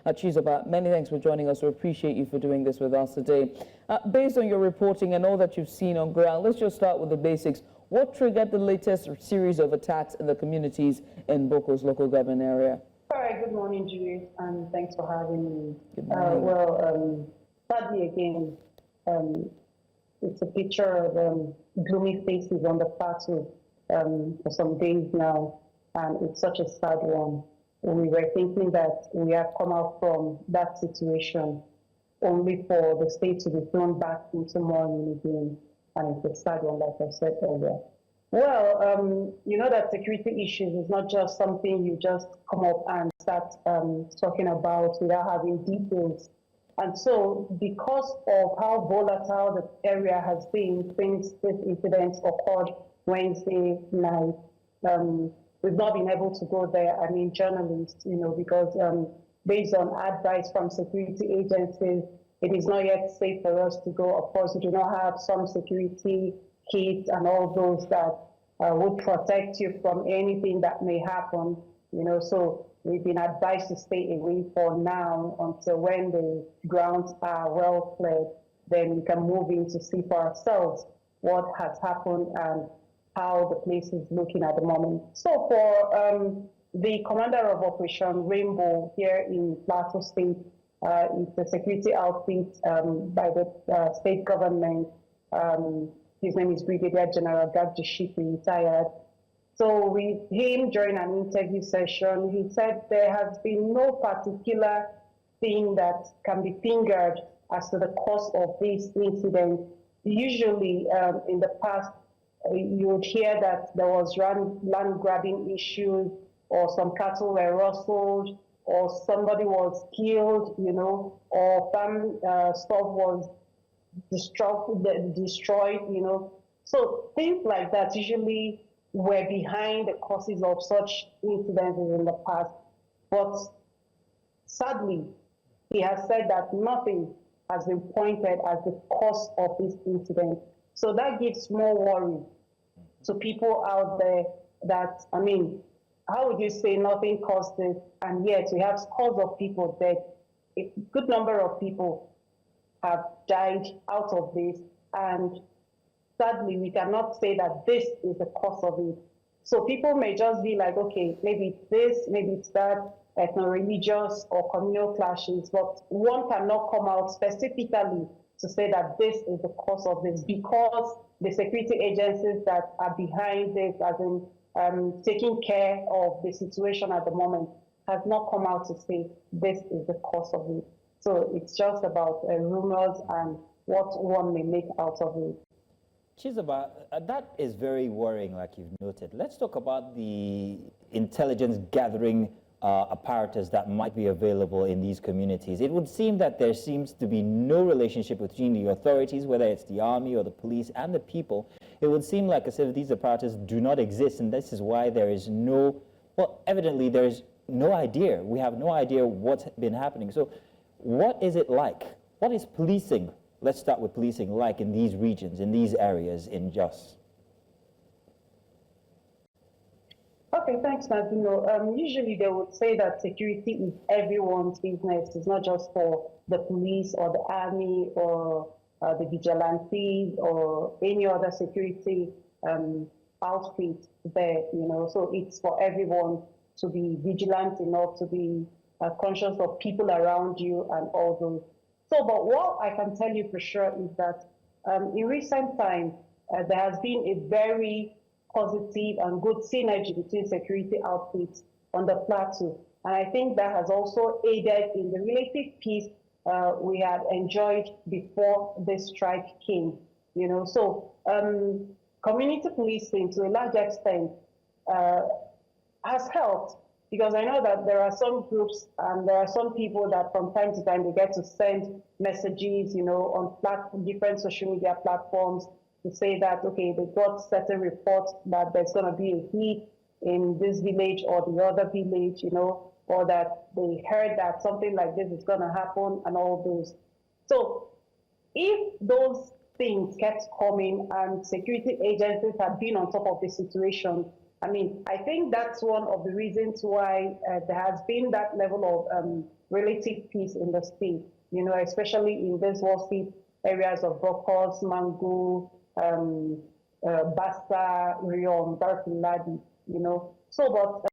Chizoba, many thanks for joining us. We appreciate you for doing this with us today. Based on your reporting and all that you've seen on ground, let's just start with the basics. What triggered the latest series of attacks in the communities in Bokkos local government area? All right, good morning, Julius, and thanks for having me. Good morning. Sadly again, it's a picture of gloomy faces on the plateau for some days now, and it's such a sad one. We were thinking that we have come out from that situation only for the state to be thrown back into mourning again, and it's a sad one, like I said earlier. Well, you know that security issues is not just something you just come up and start talking about without having details. And so because of how volatile the area has been since this incident occurred Wednesday night, we've not been able to go there. I mean, journalists, you know, because based on advice from security agencies, it is not yet safe for us to go. Of course, we do not have some security kits and all those that would protect you from anything that may happen, you know, so we've been advised to stay away for now until when the grounds are well cleared, then we can move in to see for ourselves what has happened and how the place is looking at the moment. So for the commander of Operation Rainbow here in Plateau State, it's a security outfit by the state government. His name is Brigadier General Gagdishipi, retired. So with him during an interview session, he said there has been no particular thing that can be fingered as to the cause of this incident. Usually in the past, you would hear that there was land grabbing issues, or some cattle were rustled, or somebody was killed, you know, or family stuff was destroyed, you know. So things like that usually were behind the causes of such incidents in the past. But sadly, he has said that nothing has been pointed as the cause of this incident. So that gives more worry to people out there that, I mean, how would you say nothing caused this, and yet we have scores of people dead? A good number of people have died out of this, and sadly, we cannot say that this is the cause of it. So people may just be like, okay, maybe it's this, maybe it's that, ethno-religious or communal clashes, but one cannot come out specifically to say that this is the cause of this, because the security agencies that are behind this, as in taking care of the situation at the moment, has not come out to say this is the cause of it. So it's just about rumors and what one may make out of it. Chizoba, that is very worrying, like you've noted. Let's talk about the intelligence gathering apparatus that might be available in these communities. It would seem that there seems to be no relationship between the authorities, whether it's the army or the police, and the people. It would seem like as if these apparatus do not exist, and this is why there is no, well, evidently there is no idea. We have no idea what's been happening. So what is it like? What is policing? Let's start with policing like in these regions, in these areas in Jos. Okay, thanks, Mazino. Usually they would say that security is everyone's business. It's not just for the police or the army or the vigilantes or any other security outfit there, you know. So it's for everyone to be vigilant enough, to be conscious of people around you and all those. So, but what I can tell you for sure is that in recent times, there has been a very positive and good synergy between security outfits on the plateau. And I think that has also aided in the relative peace we had enjoyed before this strike came. You know, so community policing to a large extent has helped, because I know that there are some groups and there are some people that from time to time they get to send messages, you know, on different social media platforms to say that, okay, they got certain reports that there's going to be a hit in this village or the other village, you know, or that they heard that something like this is going to happen and all those. So if those things kept coming and security agencies have been on top of the situation, I mean, I think that's one of the reasons why there has been that level of relative peace in the state, especially in these wealthy areas of Bokkos, Mangu, Bassa, Riom, Darfiladi, So, but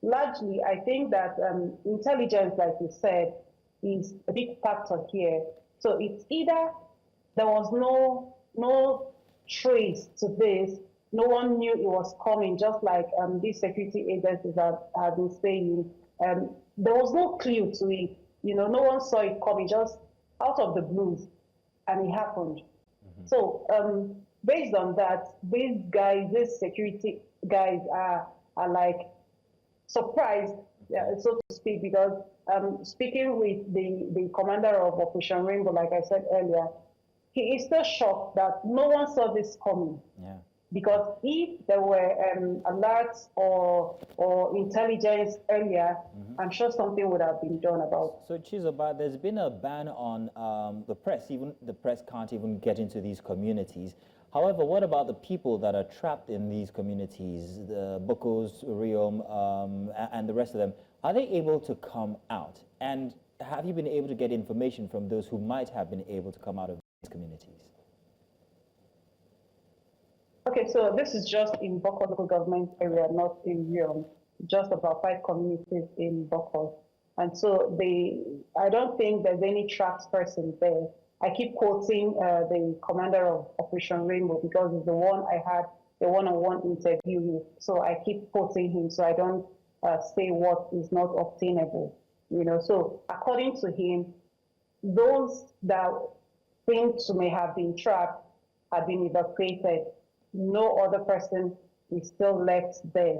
largely, I think that intelligence, like you said, is a big factor here. So it's either there was no trace to this, no one knew it was coming, just like these security agencies have been saying. There was no clue to it. No one saw it coming, just out of the blues, and it happened. Mm-hmm. So based on that, these security guys are like surprised, so to speak, because speaking with the commander of Operation Rainbow, like I said earlier, he is still shocked that no one saw this coming. Yeah. Because if there were alerts or intelligence earlier, I'm sure something would have been done about it. So, Chizoba, there's been a ban on the press. Even the press can't even get into these communities. However, what about the people that are trapped in these communities, the Bokkos, Riom, and the rest of them? Are they able to come out? And have you been able to get information from those who might have been able to come out of these communities? Okay, so this is just in Bokkos local government area, not in Riom. Just about 5 communities in Bokkos. And so I don't think there's any trapped person there. I keep quoting the commander of Operation Rainbow because he's the one I had the one-on-one interview with. So I keep quoting him so I don't say what is not obtainable. So according to him, those that think to may have been trapped have been evacuated. No other person is still left there,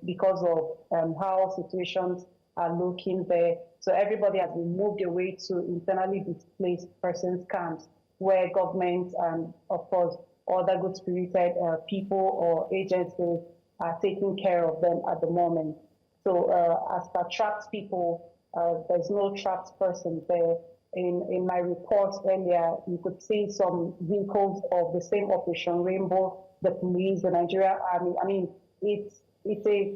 because of how situations are looking there. So everybody has been moved away to internally displaced persons camps where government and, of course, other good-spirited people or agencies are taking care of them at the moment. So as for trapped people, there's no trapped person there. In my reports earlier, you could see some vehicles of the same Operation Rainbow, the police, the Nigeria Army. I mean, it's a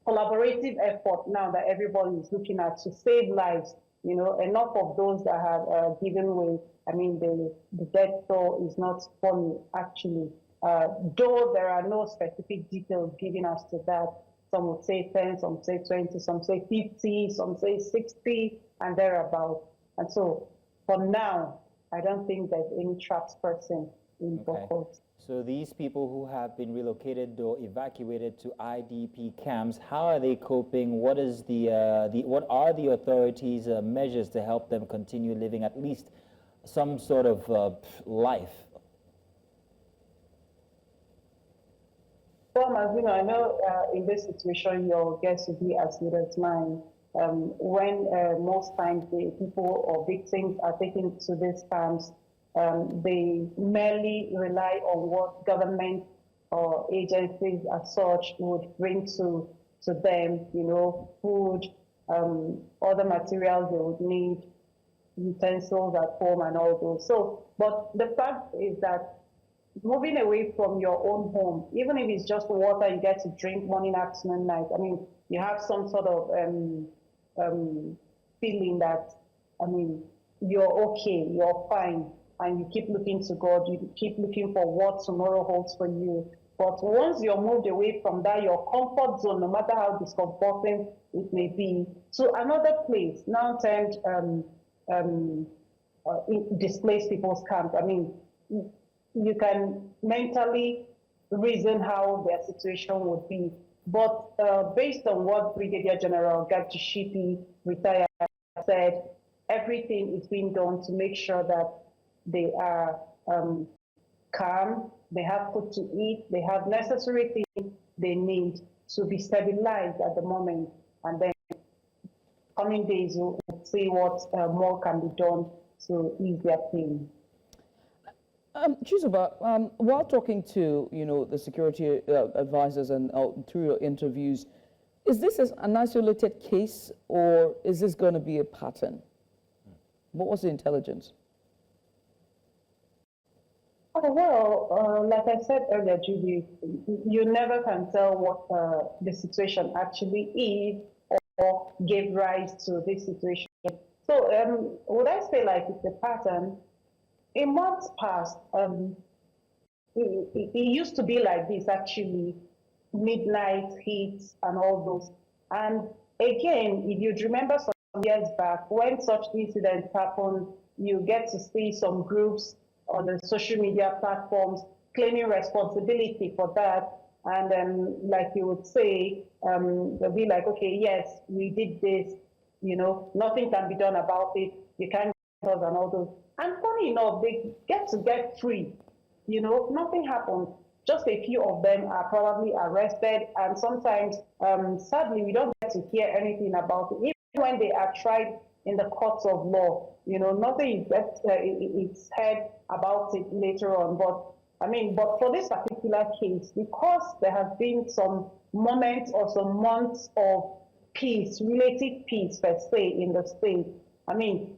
collaborative effort now that everybody is looking at to save lives. Enough of those that have given way. I mean, the death toll is not funny, actually. Though there are no specific details given as to that. Some would say 10, some say 20, some say 50, some say 60, and thereabout. And so, for now, I don't think there's any trapped person in Bokkos. So these people who have been relocated or evacuated to IDP camps, how are they coping? What are the authorities' measures to help them continue living at least some sort of life? Well, Mazino, I know in this situation your guess would be as good as mine. When most times the people or victims are taken to these camps, they merely rely on what government or agencies as such would bring to them, food, other materials they would need, utensils at home and all those. So, but the fact is that moving away from your own home, even if it's just water you get to drink morning, afternoon, night, I mean, you have some sort of feeling that, you're okay, you're fine, and you keep looking to God, you keep looking for what tomorrow holds for you. But once you're moved away from that, your comfort zone, no matter how discomforting it may be, to another place, now termed displaced people's camp. I mean, you can mentally reason how their situation would be. But based on what Brigadier General Gatshipi, retired, said, everything is being done to make sure that they are calm, they have food to eat, they have necessary things they need to be stabilized at the moment. And then coming days, we'll see what more can be done to ease their pain. Chizoba, while talking to the security advisors and through your interviews, is this an isolated case or is this going to be a pattern? What was the intelligence? Well, like I said earlier, Judy, you never can tell what the situation actually is or gave rise to this situation. So would I say like it's a pattern? In months past, it used to be like this actually, midnight heat and all those. And again, if you'd remember some years back, when such incidents happen, you get to see some groups on the social media platforms claiming responsibility for that. And then, like you would say, they'll be like, okay, yes, we did this, nothing can be done about it. You can't get us and all those. And funny enough, they get free. Nothing happens. Just a few of them are probably arrested, and sometimes, sadly, we don't get to hear anything about it. Even when they are tried in the courts of law, nothing is heard about it later on. But for this particular case, because there has been some moments or some months of peace, relative peace per se in the state,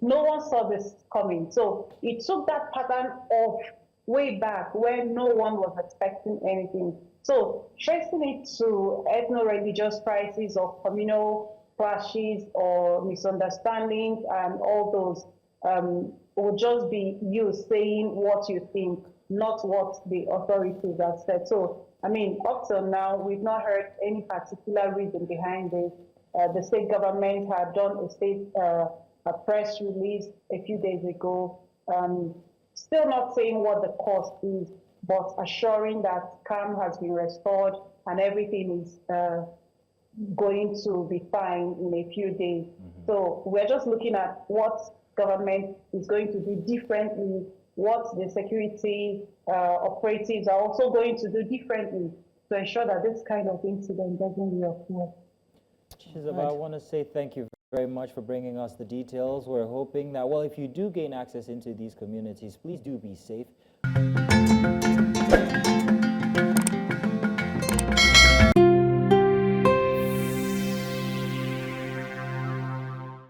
no one saw this coming. So it took that pattern of way back when no one was expecting anything. So tracing it to ethno-religious crises or communal clashes or misunderstandings and all those will just be you saying what you think, not what the authorities have said. So, up till now, we've not heard any particular reason behind this. The state government had done a press release a few days ago, still not saying what the cost is, but assuring that calm has been restored and everything is going to be fine in a few days. So we're just looking at what government is going to do differently, what the security operatives are also going to do differently to ensure that this kind of incident doesn't reoccur. Chizoba, I want to say thank you very much for bringing us the details. We're hoping that, well, if you do gain access into these communities, please do be safe.